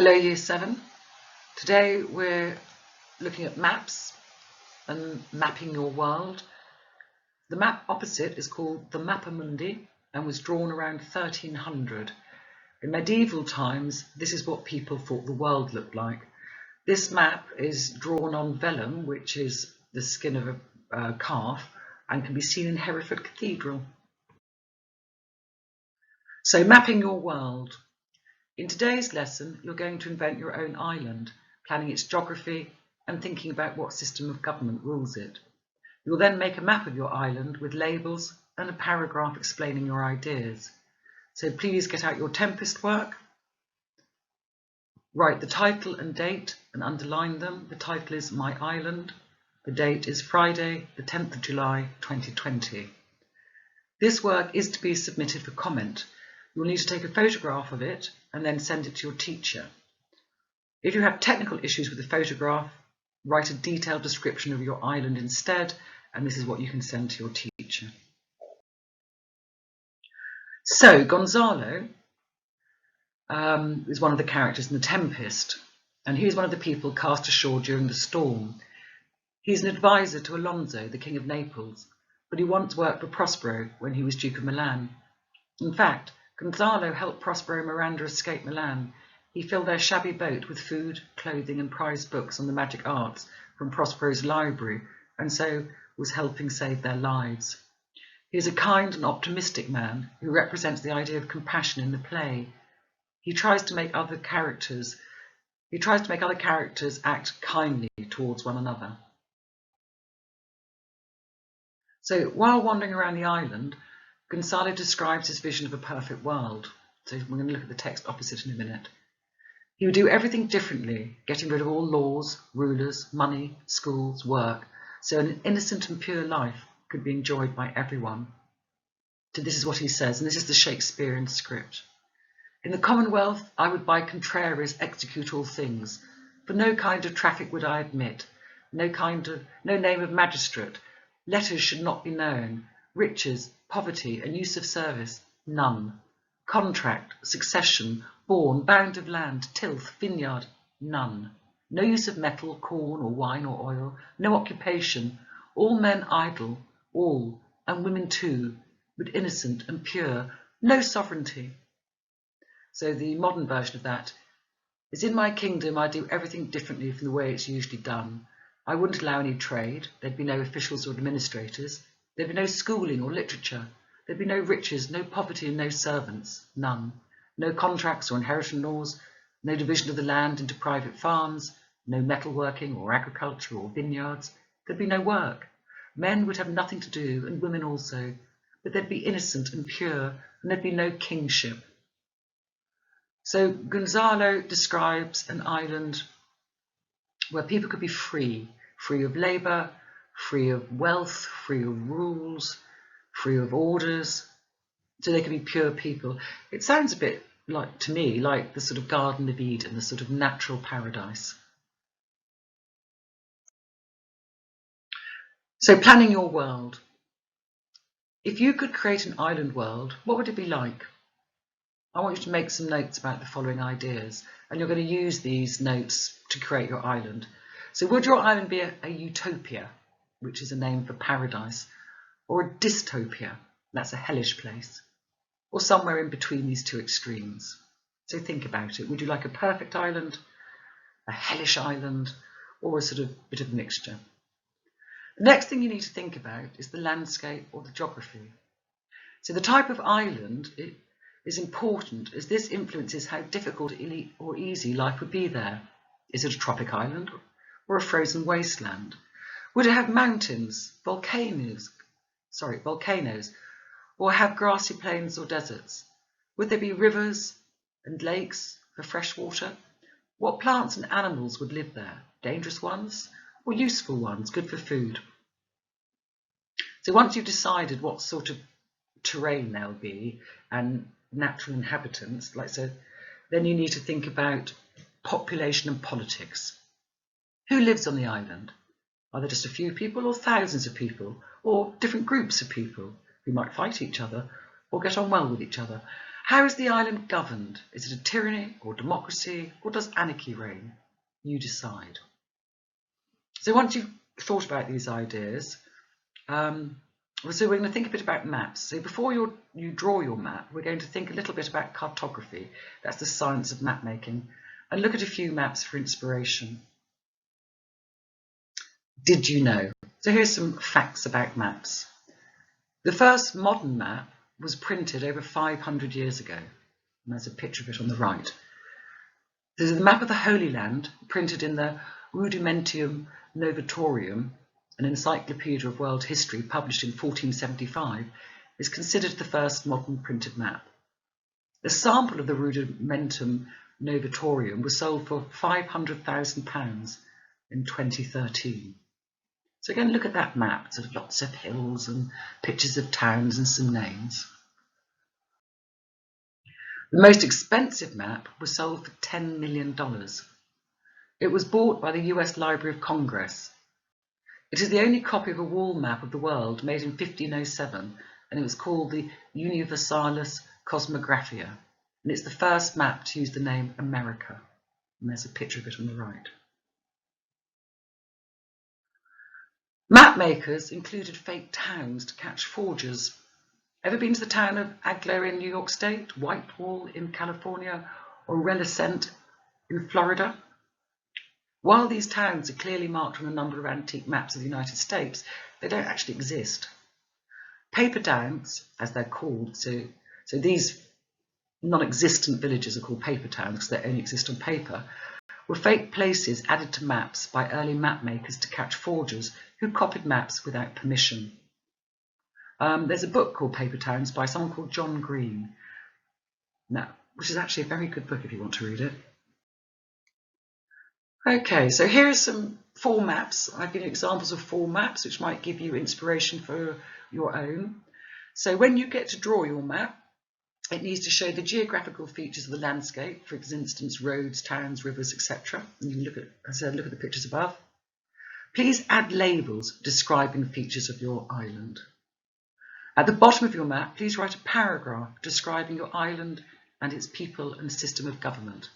Hello Year 7. Today we're looking at maps and mapping your world. The map opposite is called the Mappa Mundi and was drawn around 1300. In medieval times, this is what people thought the world looked like. This map is drawn on vellum, which is the skin of a calf, and can be seen in Hereford Cathedral. So, mapping your world. In today's lesson, you're going to invent your own island, planning its geography and thinking about what system of government rules it. You'll then make a map of your island with labels and a paragraph explaining your ideas. So please get out your Tempest work, write the title and date and underline them. The title is My Island. The date is Friday, the 10th of July, 2020. This work is to be submitted for comment. You'll need to take a photograph of it and then send it to your teacher. If you have technical issues with the photograph, write a detailed description of your island instead, and this is what you can send to your teacher. So, Gonzalo is one of the characters in the Tempest, and he was one of the people cast ashore during the storm. He's an advisor to Alonso, the King of Naples, but he once worked for Prospero when he was Duke of Milan. In fact, Gonzalo helped Prospero and Miranda escape Milan. He filled their shabby boat with food, clothing and prized books on the magic arts from Prospero's library, and so was helping save their lives. He is a kind and optimistic man who represents the idea of compassion in the play. He tries to make other characters act kindly towards one another. So while wandering around the island, Gonzalo describes his vision of a perfect world. So we're going to look at the text opposite in a minute. He would do everything differently, getting rid of all laws, rulers, money, schools, work, so an innocent and pure life could be enjoyed by everyone. So this is what he says, and this is the Shakespearean script. In the Commonwealth, I would by contraries execute all things. For no kind of traffic would I admit, no name of magistrate. Letters should not be known. Riches, poverty, and use of service, none. Contract, succession, born, bound of land, tilth, vineyard, none. No use of metal, corn, or wine, or oil, no occupation, all men idle, all, and women too, but innocent and pure, no sovereignty. So the modern version of that is, in my kingdom I do everything differently from the way it's usually done. I wouldn't allow any trade, there'd be no officials or administrators, there'd be no schooling or literature, there'd be no riches, no poverty and no servants, none. No contracts or inheritance laws, no division of the land into private farms, no metalworking or agriculture or vineyards. There'd be no work. Men would have nothing to do, and women also, but they'd be innocent and pure, and there'd be no kingship. So Gonzalo describes an island where people could be free of labour, free of wealth, free of rules, free of orders, so they could be pure people. It sounds a bit like, to me, like the sort of Garden of Eden, the sort of natural paradise. So planning your world. If you could create an island world, what would it be like? I want you to make some notes about the following ideas, and you're going to use these notes to create your island. So would your island be a utopia, which is a name for paradise, or a dystopia, that's a hellish place, or somewhere in between these two extremes? So think about it. Would you like a perfect island, a hellish island, or a sort of bit of mixture? The next thing you need to think about is the landscape or the geography. So the type of island is important, as this influences how difficult or easy life would be there. Is it a tropic island or a frozen wasteland? Would it have mountains, volcanoes, or have grassy plains or deserts? Would there be rivers and lakes for fresh water? What plants and animals would live there? Dangerous ones or useful ones, good for food? So once you've decided what sort of terrain there'll be and natural inhabitants, then you need to think about population and politics. Who lives on the island? Are there just a few people or thousands of people, or different groups of people who might fight each other or get on well with each other? How is the island governed? Is it a tyranny or democracy, or does anarchy reign? You decide. So once you've thought about these ideas, so we're going to think a bit about maps. So before you draw your map, we're going to think a little bit about cartography. That's the science of map making, and look at a few maps for inspiration. Did you know? So here's some facts about maps. The first modern map was printed over 500 years ago, and there's a picture of it on the right. This is the map of the Holy Land, printed in the Rudimentium Novatorium, an encyclopedia of world history published in 1475, is considered the first modern printed map. The sample of the Rudimentum Novatorium was sold for £500,000 in 2013. So again, look at that map, sort of lots of hills and pictures of towns and some names. The most expensive map was sold for $10 million. It was bought by the US Library of Congress. It is the only copy of a wall map of the world made in 1507, and it was called the Universalis Cosmographia, and it's the first map to use the name America. And there's a picture of it on the right. Map makers included fake towns to catch forgers. Ever been to the town of Agloe in New York State, Whitehall in California, or Relicent in Florida? While these towns are clearly marked on a number of antique maps of the United States, they don't actually exist. Paper towns, as they're called, so these non-existent villages are called paper towns because they only exist on paper, were fake places added to maps by early map makers to catch forgers who copied maps without permission. There's a book called Paper Towns by someone called John Green, which is actually a very good book if you want to read it. Okay, so here are some four maps. I've given you examples of four maps which might give you inspiration for your own. So when you get to draw your map, it needs to show the geographical features of the landscape, for instance, roads, towns, rivers, etc. And you can look at the pictures above. Please add labels describing features of your island. At the bottom of your map, please write a paragraph describing your island and its people and system of government.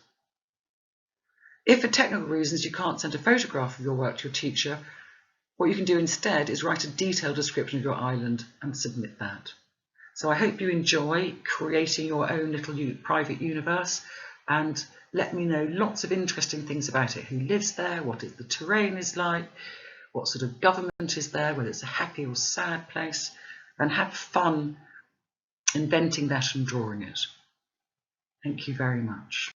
If for technical reasons you can't send a photograph of your work to your teacher, what you can do instead is write a detailed description of your island and submit that. So I hope you enjoy creating your own little private universe, and let me know lots of interesting things about it. Who lives there, what the terrain is like, what sort of government is there, whether it's a happy or sad place, and have fun inventing that and drawing it. Thank you very much.